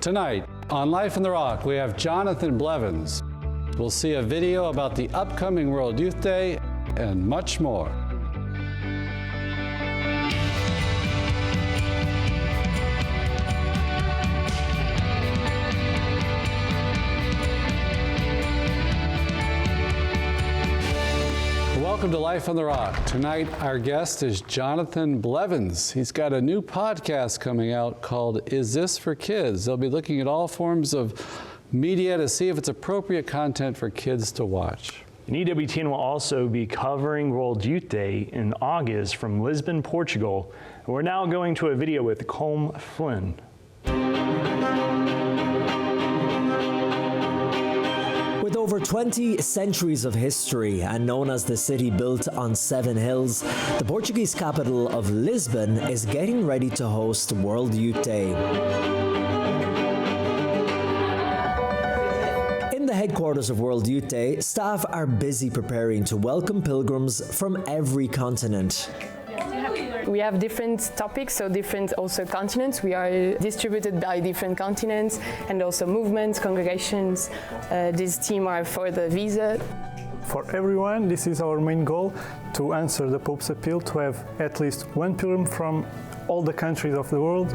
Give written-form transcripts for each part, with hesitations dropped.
Tonight, on Life in the Rock, we have Jonathan Blevins. We'll see a video about the upcoming World Youth Day and much more. Welcome to Life on the Rock. Tonight, our guest is Jonathan Blevins. He's got a new podcast coming out called Is This for Kids? They'll be looking at all forms of media to see if it's appropriate content for kids to watch. And EWTN will also be covering World Youth Day in August from Lisbon, Portugal. And we're now going to a video with Colm Flynn. With over 20 centuries of history and known as the city built on 7 hills, the Portuguese capital of Lisbon is getting ready to host World Youth Day. In the headquarters of World Youth Day, staff are busy preparing to welcome pilgrims from every continent. We have different topics, so different also continents. We are distributed by different continents and also movements, congregations. This team are for the visa. For everyone, this is our main goal, to answer the Pope's appeal to have at least one pilgrim from all the countries of the world.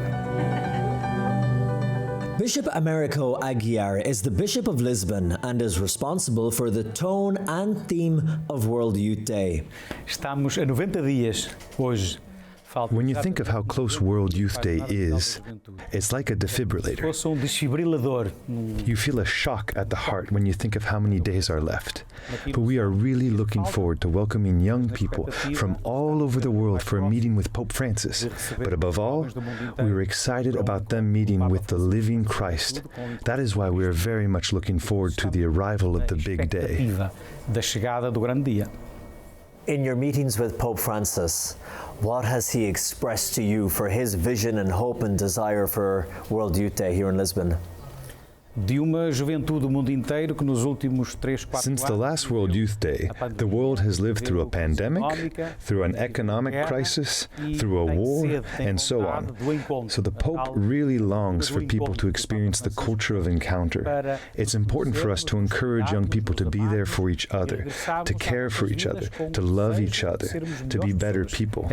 Bishop Americo Aguiar is the Bishop of Lisbon and is responsible for the tone and theme of World Youth Day. Estamos a 90 dias hoje. When you think of how close World Youth Day is, it's like a defibrillator. You feel a shock at the heart when you think of how many days are left. But we are really looking forward to welcoming young people from all over the world for a meeting with Pope Francis. But above all, we are excited about them meeting with the living Christ. That is why we are very much looking forward to the arrival of the big day. In your meetings with Pope Francis, what has he expressed to you for his vision and hope and desire for World Youth Day here in Lisbon? Since the last World Youth Day, the world has lived through a pandemic, through an economic crisis, through a war, and so on. So the Pope really longs for people to experience the culture of encounter. It's important for us to encourage young people to be there for each other, to care for each other, to love each other, to be better people.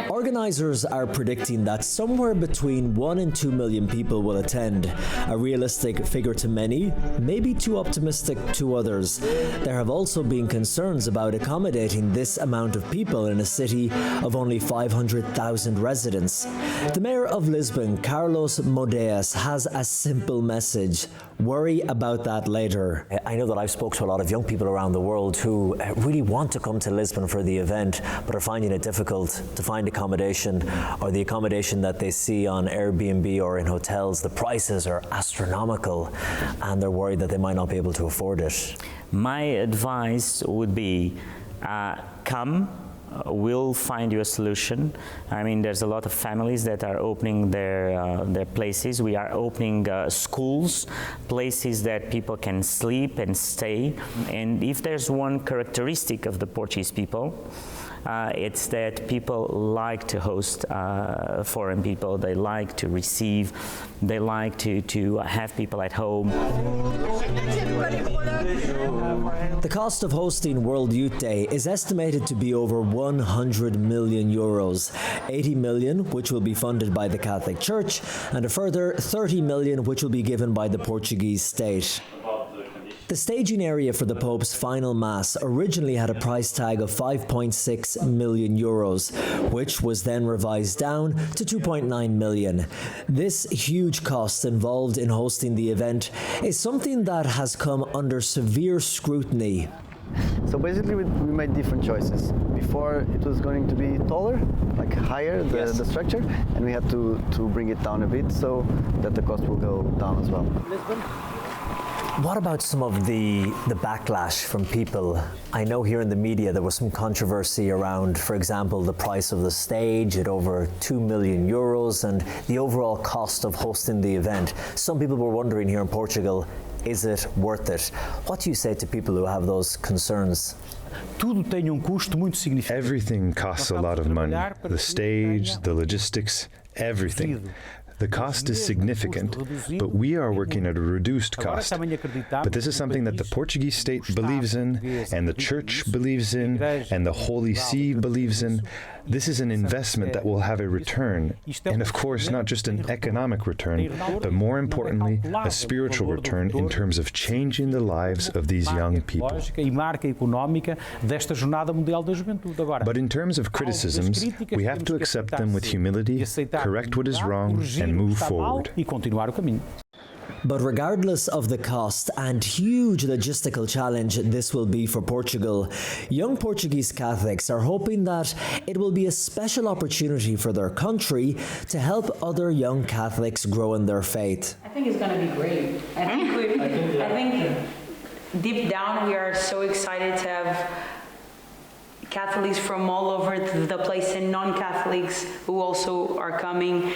Organizers are predicting that somewhere between 1 and 2 million people will attend, a realistic figure to many, maybe too optimistic to others. There have also been concerns about accommodating this amount of people in a city of only 500,000 residents. The mayor of Lisbon, Carlos Modeas, has a simple message: worry about that later. I know that I've spoken to a lot of young people around the world who really want to come to Lisbon for the event, but are finding it difficult to find accommodation, or the accommodation that they see on Airbnb or in hotels, the prices are astronomical and they're worried that they might not be able to afford it. My advice would be come. We'll find you a solution. I mean, there's a lot of families that are opening their places. We are opening schools, places that people can sleep and stay. And if there's one characteristic of the Portuguese people, it's that people like to host foreign people. They like to receive. They like to have people at home. The cost of hosting World Youth Day is estimated to be over 100 million euros, 80 million which will be funded by the Catholic Church, and a further 30 million which will be given by the Portuguese state. The staging area for the Pope's final Mass originally had a price tag of 5.6 million euros, which was then revised down to 2.9 million. This huge cost involved in hosting the event is something that has come under severe scrutiny. So basically we made different choices. Before it was going to be taller, like higher, the structure, and we had to bring it down a bit so that the cost will go down as well. What about some of the backlash from people? I know here in the media there was some controversy around, for example, the price of the stage at over 2 million euros and the overall cost of hosting the event. Some people were wondering here in Portugal, is it worth it? What do you say to people who have those concerns? Everything costs a lot of money. The stage, the logistics, everything. The cost is significant, but we are working at a reduced cost. But this is something that the Portuguese state believes in, and the Church believes in, and the Holy See believes in. This is an investment that will have a return, and of course not just an economic return, but more importantly, a spiritual return in terms of changing the lives of these young people. But in terms of criticisms, we have to accept them with humility, correct what is wrong, and move forward. But regardless of the cost and huge logistical challenge this will be for Portugal, young Portuguese Catholics are hoping that it will be a special opportunity for their country to help other young Catholics grow in their faith. I think it's going to be great. I think deep down we are so excited to have Catholics from all over the place and non-Catholics who also are coming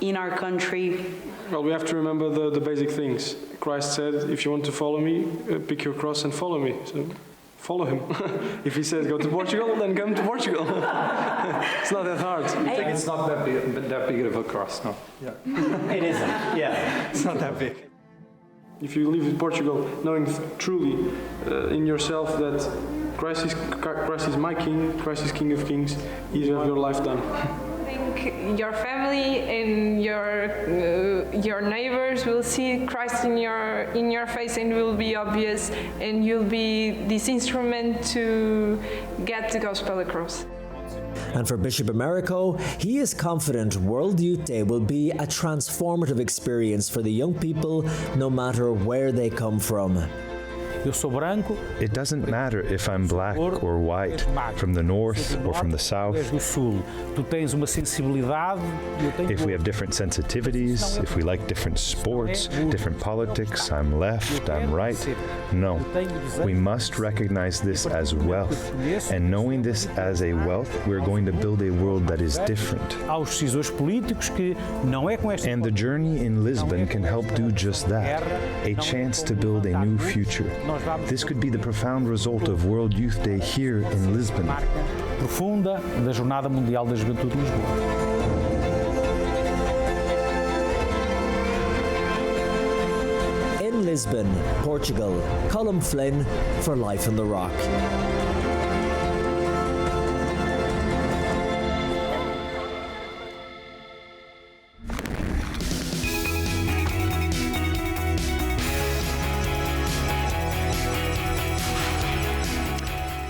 in our country. Well, we have to remember the basic things. Christ said, if you want to follow me, pick your cross and follow me. So follow him. If he says go to Portugal, then come to Portugal. It's not that hard. It's not that big of a cross, no. Yeah. It isn't, yeah. It's not that big. If you live in Portugal knowing truly in yourself that Christ is my King, Christ is King of Kings, you have your life done. Your family and your neighbors will see Christ in your face and will be obvious, and you'll be this instrument to get the gospel across. And for Bishop Americo, he is confident World Youth Day will be a transformative experience for the young people, no matter where they come from. It doesn't matter if I'm black or white, from the north or from the south. If we have different sensitivities, if we like different sports, different politics, I'm left, I'm right. No, we must recognize this as wealth. And knowing this as a wealth, we're going to build a world that is different. And the journey in Lisbon can help do just that, a chance to build a new future. This could be the profound result of World Youth Day here in Lisbon. Profunda da Jornada Mundial da Juventude de Lisboa. In Lisbon, Portugal, Colm Flynn for Life on the Rock.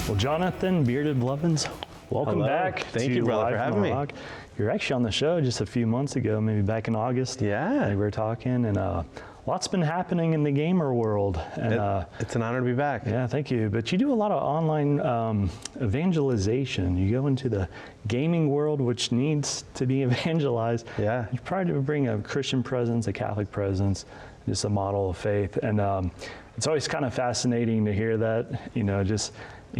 Well, Jonathan Bearded Blevins, welcome back. Thank you, brother, for having me. You're actually on the show just a few months ago, maybe back in August. Yeah. We were talking, and lots been happening in the gamer world. And it's an honor to be back. Yeah, thank you. But you do a lot of online evangelization. You go into the gaming world, which needs to be evangelized. Yeah. You try to bring a Christian presence, a Catholic presence, just a model of faith. And it's always kind of fascinating to hear that,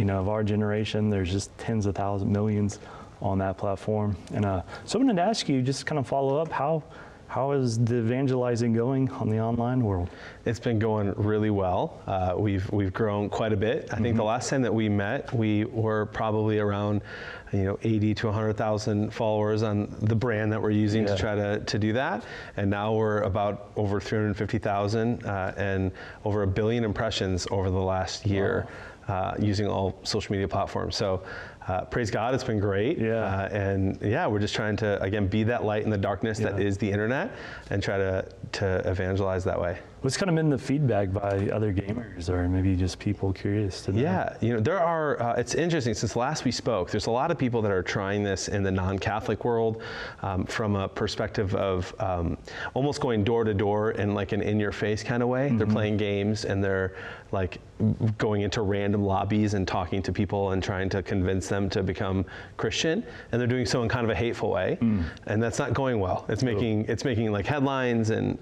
of our generation, there's just tens of thousands, millions on that platform. And so I wanted to ask you, just kind of follow up, how is the evangelizing going on the online world? It's been going really well. We've grown quite a bit. I think the last time that we met, we were probably around 80 to 100,000 followers on the brand that we're using to try to do that. And now we're about over 350,000 and over 1 billion impressions over the last year. Wow. Using all social media platforms. So praise God, it's been great. Yeah. We're just trying to, again, be that light in the darkness that is the internet and try to evangelize that way. What's kind of been the feedback by other gamers, or maybe just people curious to know? Yeah, there are, it's interesting, since last we spoke, there's a lot of people that are trying this in the non-Catholic world from a perspective of almost going door to door in like an in-your-face kind of way. They're playing games and they're like going into random lobbies and talking to people and trying to convince them to become Christian, and they're doing so in kind of a hateful way, and that's not going well. It's making like headlines and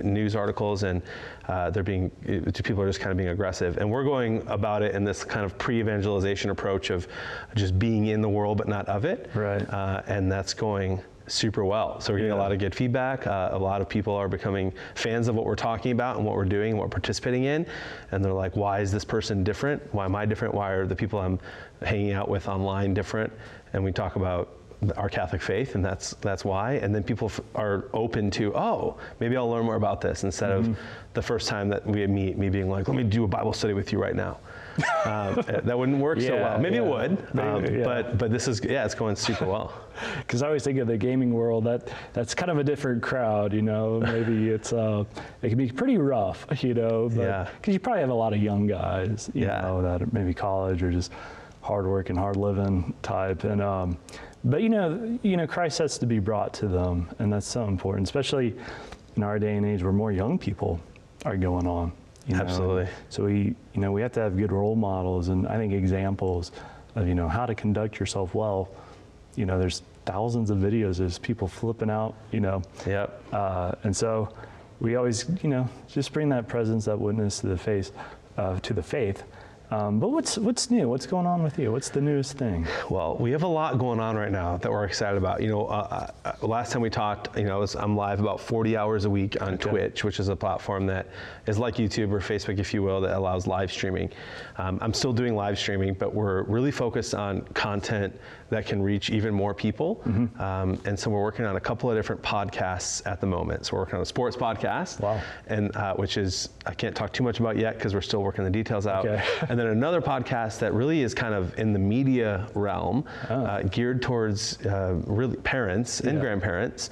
news articles, and people are just kind of being aggressive. And we're going about it in this kind of pre-evangelization approach of just being in the world but not of it. Right. And that's going super well. So we're getting a lot of good feedback. A lot of people are becoming fans of what we're talking about and what we're doing and what we're participating in. And they're like, why is this person different? Why am I different? Why are the people I'm hanging out with online different? And we talk about our Catholic faith, and that's why. And then people are open to, oh, maybe I'll learn more about this, instead of the first time that we meet, me being like, let me do a Bible study with you right now. That wouldn't work so well. Maybe it would, but this is, it's going super well. Because I always think of the gaming world, that's kind of a different crowd, you know. Maybe it's it can be pretty rough, you know. But, because you probably have a lot of young guys, you know, that are maybe college or just hard working, hard living type, and but you know, Christ has to be brought to them, and that's so important, especially in our day and age where more young people are going on. You know? Absolutely. So we have to have good role models, and I think examples of, you know, how to conduct yourself well. You know, there's thousands of videos of people flipping out, you know. Yep. And so we always, you know, just bring that presence, that witness to the faith. But what's new? What's going on with you? What's the newest thing? Well, we have a lot going on right now that we're excited about. You know, last time we talked, you know, I'm live about 40 hours a week on Twitch, which is a platform that is like YouTube or Facebook, if you will, that allows live streaming. I'm still doing live streaming, but we're really focused on content that can reach even more people. And so we're working on a couple of different podcasts at the moment. So we're working on a sports podcast, and which is, I can't talk too much about yet because we're still working the details out. And then another podcast that really is kind of in the media realm, geared towards really parents and grandparents,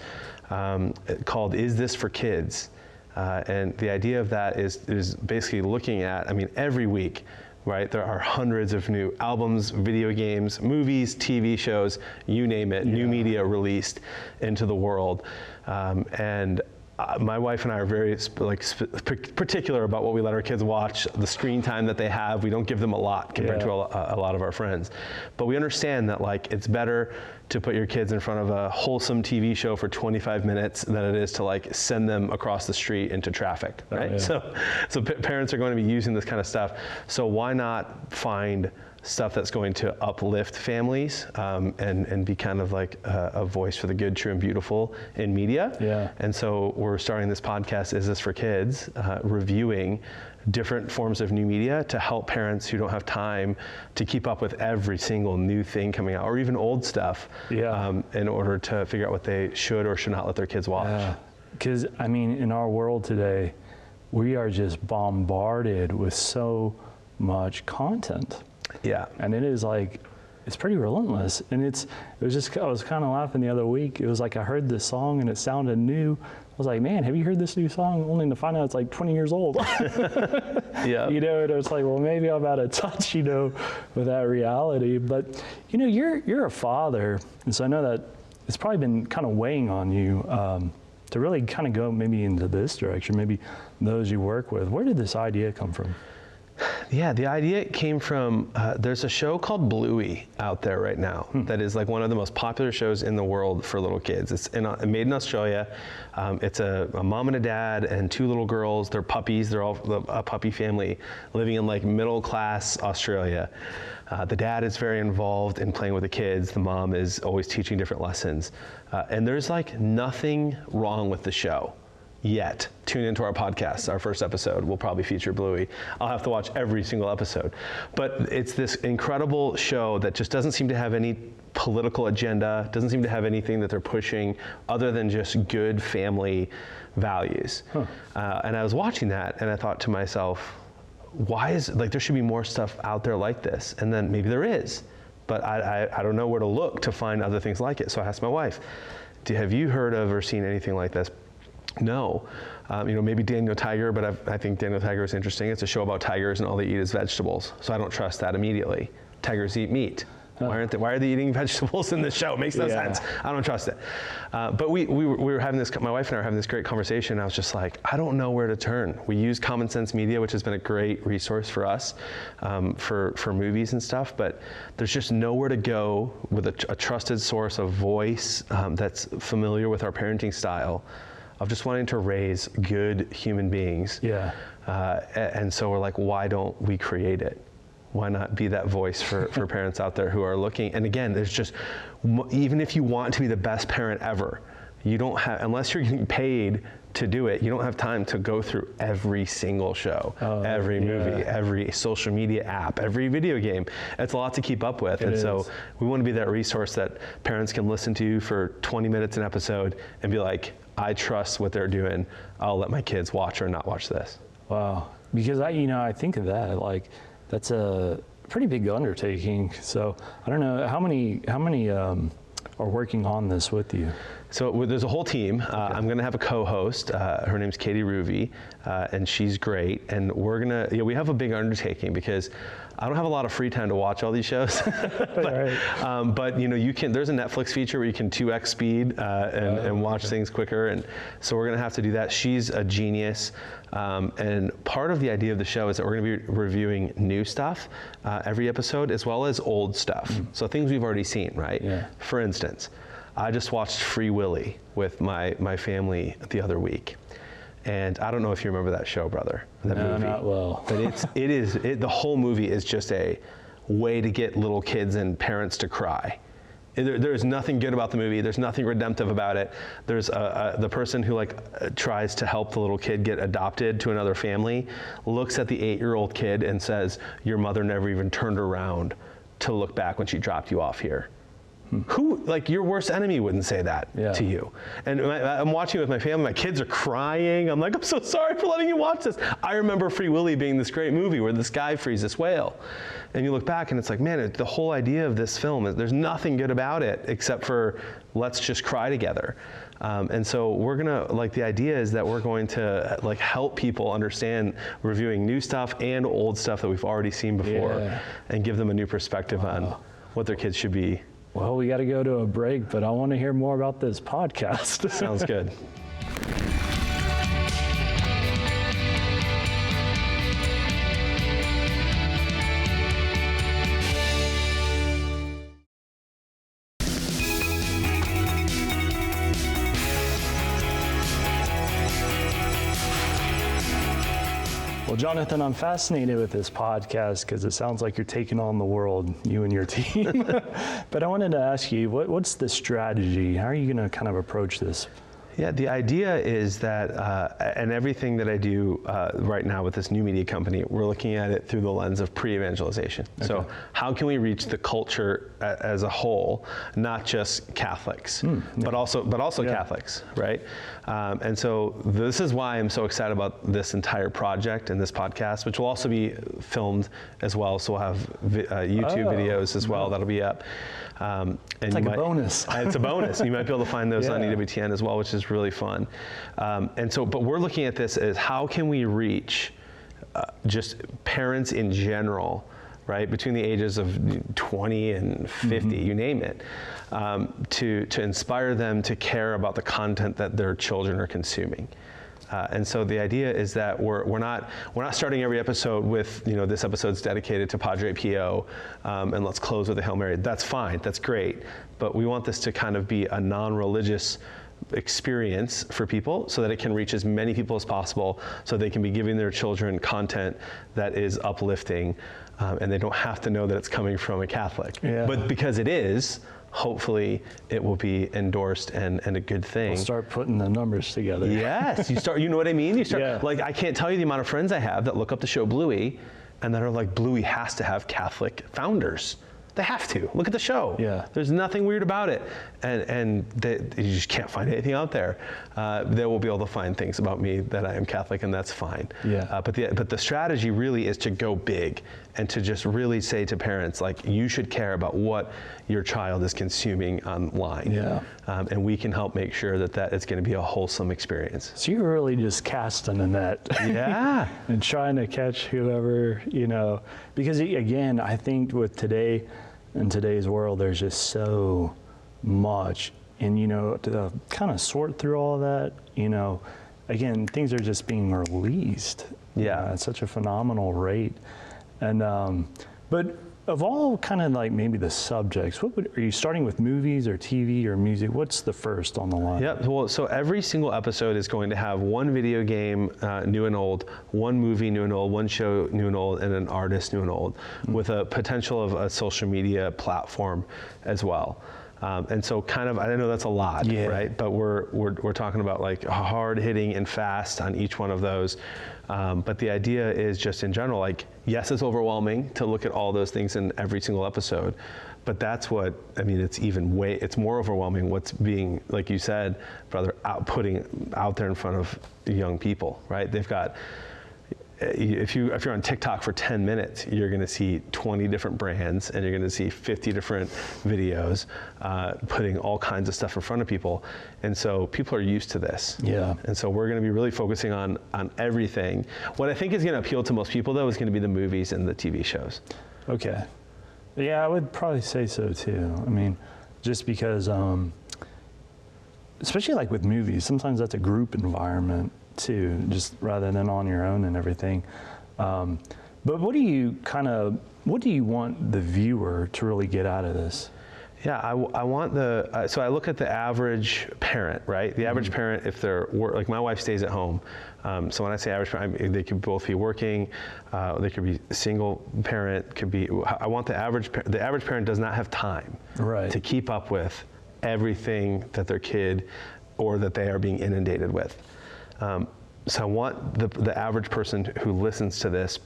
called Is This for Kids? And the idea of that is basically looking at, I mean, every week, right, there are hundreds of new albums, video games, movies, TV shows, you name it, new media released into the world. And my wife and I are very particular about what we let our kids watch, the screen time that they have. We don't give them a lot compared to a lot of our friends. But we understand that, like, it's better to put your kids in front of a wholesome TV show for 25 minutes than it is to, like, send them across the street into traffic, right? So parents are going to be using this kind of stuff. So why not find stuff that's going to uplift families and be kind of like a voice for the good, true, and beautiful in media. And so we're starting this podcast, Is This for Kids? Reviewing different forms of new media to help parents who don't have time to keep up with every single new thing coming out, or even old stuff, in order to figure out what they should or should not let their kids watch. Because, I mean, in our world today, we are just bombarded with so much content. And it is like, it's pretty relentless. And I was kind of laughing the other week. It was like I heard this song and it sounded new. I was like, man, have you heard this new song? Only to find out it's like 20 years old. You know, and it's like, well, maybe I'm out of touch, you know, with that reality. But, you know, you're a father. And so I know that it's probably been kind of weighing on you to really kind of go maybe into this direction, maybe those you work with. Where did this idea come from? Yeah, the idea came from, there's a show called Bluey out there right now that is like one of the most popular shows in the world for little kids. It's made in Australia. It's a mom and a dad and two little girls. They're puppies. They're all a puppy family living in like middle class Australia. The dad is very involved in playing with the kids. The mom is always teaching different lessons. And there's like nothing wrong with the show yet. Tune into our podcast. Our first episode will probably feature Bluey. I'll have to watch every single episode. But it's this incredible show that just doesn't seem to have any political agenda, doesn't seem to have anything that they're pushing other than just good family values. And I was watching that and I thought to myself, there should be more stuff out there like this. And then maybe there is, but I don't know where to look to find other things like it. So I asked my wife, have you heard of or seen anything like this? No. You know, maybe Daniel Tiger, but I think Daniel Tiger is interesting. It's a show about tigers and all they eat is vegetables. So I don't trust that immediately. Tigers eat meat. Why are they eating vegetables in this show? It makes no sense. I don't trust it. But we were having this, my wife and I were having this great conversation. And I was just like, I don't know where to turn. We use Common Sense Media, which has been a great resource for us for movies and stuff, but there's just nowhere to go with a trusted source of voice that's familiar with our parenting style of just wanting to raise good human beings. And so we're like, why don't we create it? Why not be that voice for parents out there who are looking? And again, there's just, even if you want to be the best parent ever, you don't have, unless you're getting paid to do it, you don't have time to go through every single show, every movie, every social media app, every video game. It's a lot to keep up with. So we want to be that resource that parents can listen to for 20 minutes an episode and be like, I trust what they're doing. I'll let my kids watch or not watch this. Wow. Because I think of that, like, that's a pretty big undertaking. So I don't know, how many are working on this with you? So there's a whole team. I'm going to have a co-host. Her name's Katie Ruvi, and she's great. And we're going to, we have a big undertaking because I don't have a lot of free time to watch all these shows. but you can. There's a Netflix feature where you can 2x speed and watch things quicker. And so we're going to have to do that. She's a genius. And part of the idea of the show is that we're going to be reviewing new stuff every episode, as well as old stuff. So things we've already seen, right? Yeah. For instance, I just watched Free Willy with my family the other week. And I don't know if you remember that show, brother, that movie. Not well. But the whole movie is just a way to get little kids and parents to cry. There's nothing good about the movie. There's nothing redemptive about it. There's the person who tries to help the little kid get adopted to another family, looks at the 8-year-old kid and says, your mother never even turned around to look back when she dropped you off here. Who, your worst enemy wouldn't say that to you. And I'm watching it with my family, my kids are crying. I'm like, I'm so sorry for letting you watch this. I remember Free Willy being this great movie where this guy frees this whale. And you look back and it's like, man, the whole idea of this film is there's nothing good about it except for let's just cry together. And so we're gonna, the idea is that we're going to help people understand reviewing new stuff and old stuff that we've already seen before and give them a new perspective on what their kids should be. Well, we got to go to a break, but I want to hear more about this podcast. Sounds good. Well, Jonathan, I'm fascinated with this podcast because it sounds like you're taking on the world, you and your team. But I wanted to ask you, what's the strategy? How are you going to kind of approach this? Yeah, the idea is that, and everything that I do right now with this new media company, we're looking at it through the lens of pre-evangelization. Okay. So how can we reach the culture as a whole, not just Catholics, but also Catholics, right? And so this is why I'm so excited about this entire project and this podcast, which will also be filmed as well. So we'll have YouTube videos as well that'll be up. And it's like a bonus. It's a bonus. You might be able to find those on EWTN as well, which is really fun. But we're looking at this as how can we reach just parents in general, right, between the ages of 20 and 50, you name it, to inspire them to care about the content that their children are consuming. And so the idea is that we're not starting every episode with, this episode's dedicated to Padre Pio, and let's close with a Hail Mary. That's fine, that's great, but we want this to kind of be a non-religious experience for people so that it can reach as many people as possible so they can be giving their children content that is uplifting, and they don't have to know that it's coming from a Catholic. Yeah. But because it is, hopefully it will be endorsed and a good thing. We'll start putting the numbers together. Yes, you know what I mean? You start, I can't tell you the amount of friends I have that look up the show Bluey and that are like, Bluey has to have Catholic founders. They have to. Look at the show. Yeah. There's nothing weird about it. And you just can't find anything out there. They will be able to find things about me that I am Catholic, and that's fine. Yeah. But the strategy really is to go big and to just really say to parents, you should care about what your child is consuming online. Yeah. And we can help make sure that it's going to be a wholesome experience. So you're really just casting a net. Yeah. And trying to catch whoever, because again, I think with in today's world, there's just so much. And, to kind of sort through all that, again, things are just being released. Yeah. At such a phenomenal rate. And, but of all kind of maybe the subjects, are you starting with movies or TV or music? What's the first on the line? Yep, well, so every single episode is going to have one video game, new and old, one movie, new and old, one show, new and old, and an artist, new and old, with a potential of a social media platform as well. And so kind of, I know that's a lot, right? But we're talking about like hard hitting and fast on each one of those. But the idea is just in general, like, yes, it's overwhelming to look at all those things in every single episode, but that's what, I mean, it's more overwhelming what's being, like you said, brother, putting out there in front of young people, right? They've got, if you're on TikTok for 10 minutes, you're going to see 20 different brands, and you're going to see 50 different videos putting all kinds of stuff in front of people. And so people are used to this. Yeah. And so we're going to be really focusing on everything. What I think is going to appeal to most people, though, is going to be the movies and the TV shows. Okay. Yeah, I would probably say so too. I mean, just because, especially like with movies, sometimes that's a group environment too, just rather than on your own and everything. But what do you want the viewer to really get out of this? Yeah, I want so I look at the average parent, right? The average parent, if they're, like my wife stays at home. So when I say average parent, they could both be working, they could be single parent, I want the average parent does not have time to keep up with everything that their kid or that they are being inundated with. So I want the average person who listens to this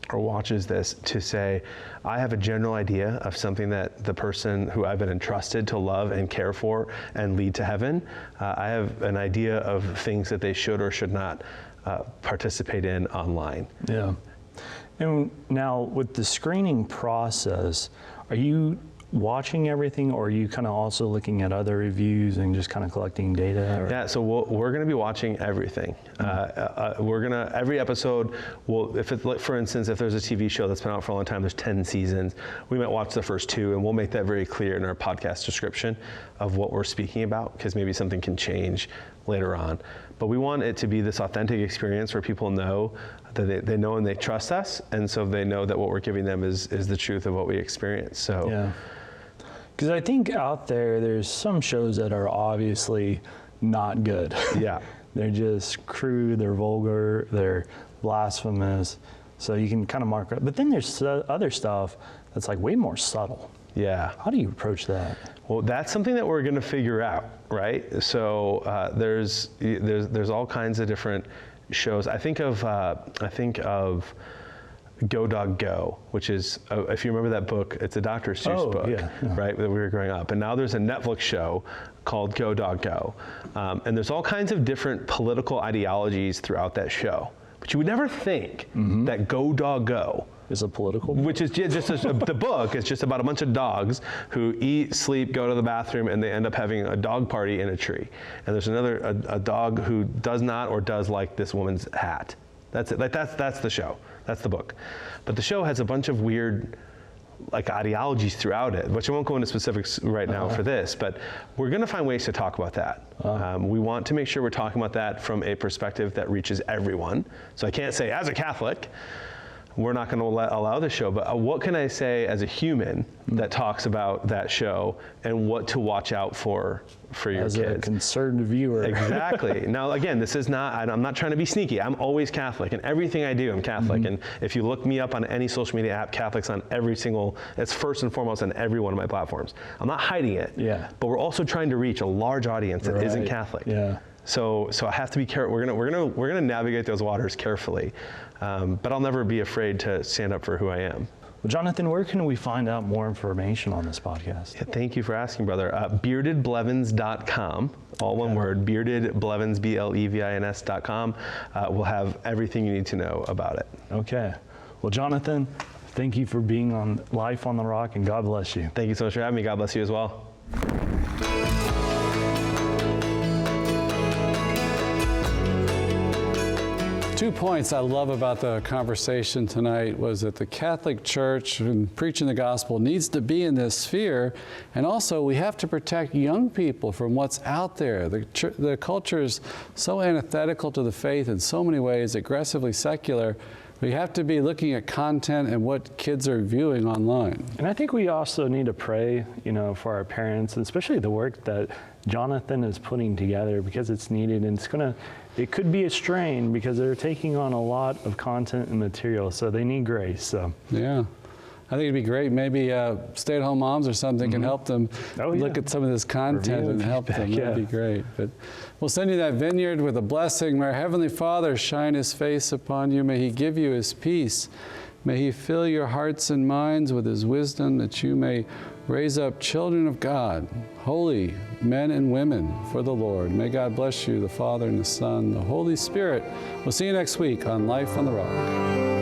or watches this to say, I have a general idea of something that the person who I've been entrusted to love and care for and lead to heaven, I have an idea of things that they should or should not participate in online. Yeah. And now with the screening process, are you watching everything, or are you kind of also looking at other reviews and just kind of collecting data? Or? Yeah, so we're going to be watching everything. Every episode, for instance, if there's a TV show that's been out for a long time, there's 10 seasons, we might watch the first 2, and we'll make that very clear in our podcast description of what we're speaking about, because maybe something can change later on. But we want it to be this authentic experience where people know that they know and they trust us, and so they know that what we're giving them is the truth of what we experience. So. Yeah. Because I think out there's some shows that are obviously not good. Yeah. They're just crude, they're vulgar, they're blasphemous. So you can kind of mark it. But then there's other stuff that's like way more subtle. Yeah. How do you approach that? Well, that's something that we're going to figure out, right? So there's all kinds of different shows. I think of Go Dog Go, which is, if you remember that book, it's a Dr. Seuss book, right, that we were growing up. And now there's a Netflix show called Go Dog Go. And there's all kinds of different political ideologies throughout that show. But you would never think that Go Dog Go is a political, which is just the book is just about a bunch of dogs who eat, sleep, go to the bathroom, and they end up having a dog party in a tree. And there's a dog who does not or does like this woman's hat. That's it. Like that's the show. That's the book. But the show has a bunch of weird like ideologies throughout it, which I won't go into specifics right now for this, but we're going to find ways to talk about that. We want to make sure we're talking about that from a perspective that reaches everyone. So I can't say, as a Catholic, we're not going to allow the show, but what can I say as a human that talks about that show and what to watch out for your kids? As a concerned viewer. Exactly. Now, again, this is not, I'm not trying to be sneaky. I'm always Catholic. And everything I do, I'm Catholic. And if you look me up on any social media app, Catholic's on every single, it's first and foremost on every one of my platforms. I'm not hiding it. Yeah. But we're also trying to reach a large audience that isn't Catholic. Yeah. So I have to be careful. We're gonna navigate those waters carefully, but I'll never be afraid to stand up for who I am. Well, Jonathan, where can we find out more information on this podcast? Yeah, thank you for asking, brother. Beardedblevins.com, all one word. Beardedblevins, BLEVINS.com. We'll have everything you need to know about it. Okay. Well, Jonathan, thank you for being on Life on the Rock, and God bless you. Thank you so much for having me. God bless you as well. 2 points I love about the conversation tonight was that the Catholic Church and preaching the gospel needs to be in this sphere, and also we have to protect young people from what's out there. The culture is so antithetical to the faith in so many ways, aggressively secular. We have to be looking at content and what kids are viewing online. And I think we also need to pray, for our parents, and especially the work that Jonathan is putting together, because it's needed, and it could be a strain because they're taking on a lot of content and material, so they need grace. So yeah. I think it'd be great. Maybe stay-at-home moms or something can help them look at some of this content and help them. That'd be great. But we'll send you that vineyard with a blessing. May our Heavenly Father shine His face upon you. May He give you His peace. May He fill your hearts and minds with His wisdom, that you may raise up children of God, holy men and women for the Lord. May God bless you, the Father and the Son, the Holy Spirit. We'll see you next week on Life on the Rock.